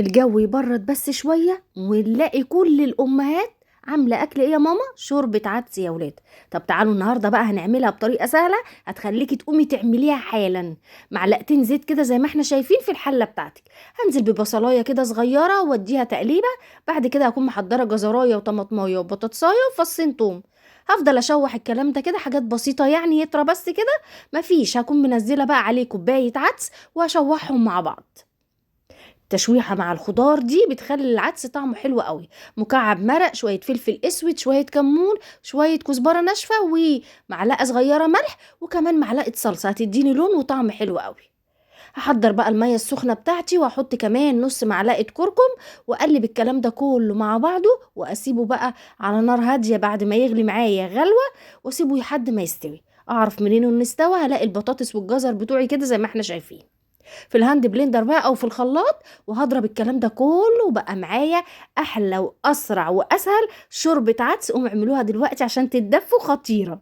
الجو يبرد بس شوية ونلاقي كل الأمهات عاملة أكل إيه يا ماما؟ شوربة عدس يا ولاد. طب تعالوا النهاردة بقى هنعملها بطريقة سهلة هتخليكي تقومي تعمليها حالا. معلقتين زيت كده زي ما احنا شايفين في الحلة بتاعتك. هنزل ببصلاية كده صغيرة واديها تقليبة. بعد كده هكون محضرة جزراية وطماطماية وبطاطساية وفصين توم. هفضل اشوح الكلام ده كده حاجات بسيطة يعني يطرى بس كده. مفيش، هكون منزلة بقى عليه كوباية عدس واشوحهم مع بعض. تشويحة مع الخضار دي بتخلي العدس طعمه حلو قوي. مكعب مرق، شوية فلفل اسود، شوية كمون، شوية كزبرة ناشفة، ومعلقة صغيرة ملح، وكمان معلقة صلصة هتديني لون وطعم حلو قوي. هحضر بقى المية السخنة بتاعتي واحط كمان نص معلقة كركم. واقلب الكلام ده كله مع بعضه واسيبه بقى على نار هادية بعد ما يغلي معايا غلوة. واسيبه لحد ما يستوي. اعرف منين انه استوى؟ هلاقي البطاطس والجزر بتوعي كده زي ما احنا شايفين في الهاند بلندر بقى او في الخلاط. وهضرب الكلام ده كله وبقى معايا احلى واسرع واسهل شوربة عدس. قوموا اعملوها دلوقتي عشان تتدفوا، خطيرة.